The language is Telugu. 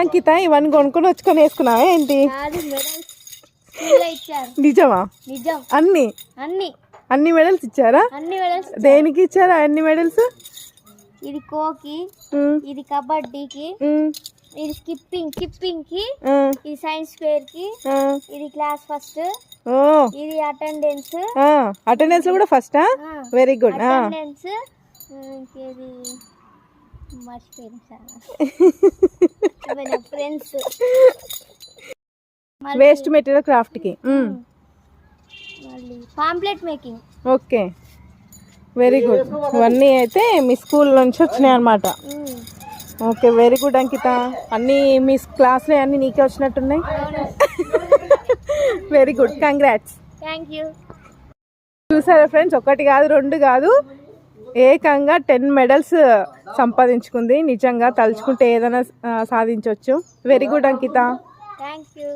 అంకిత ఇవన్నీ కొనుక్కొని వచ్చుకొని వేసుకున్నావా ఏంటి? నిజమా? నిజం. అన్ని అన్ని అన్ని మెడల్స్ ఇచ్చారా? అన్ని మెడల్స్. దేనికి ఇచ్చారా అన్ని మెడల్స్? ఇది ఖోకి, ఇది కబడ్డీకి, ఇది స్కిప్పింగ్ కి, ఇది సైన్స్ ఫేర్ కి, ఇది క్లాస్ ఫస్ట్, ఇది అటెండెన్స్. అటెండెన్స్ లో కూడా ఫస్టా? Very good. అటెండెన్స్ ఇంకేది మర్చిపోయింది sir. Friends. Waste material craft కి. మళ్ళీ pamphlet making. Okay very good. ఇవన్నీ అయితే మీ స్కూల్ నుంచి వచ్చినాయి అన్నమాట. Okay very good Ankita. అన్నీ మీ క్లాస్లో అన్నీ నీకే వచ్చినట్టున్నాయి. Very good, congrats. Thank you. చూసారా ఫ్రెండ్స్, ఒకటి కాదు రెండు కాదు ఏకంగా 10 మెడల్స్ సంపాదించుకుంది. నిజంగా తలుచుకుంటే ఏదైనా సాధించవచ్చు. Very good Ankita. Thank you.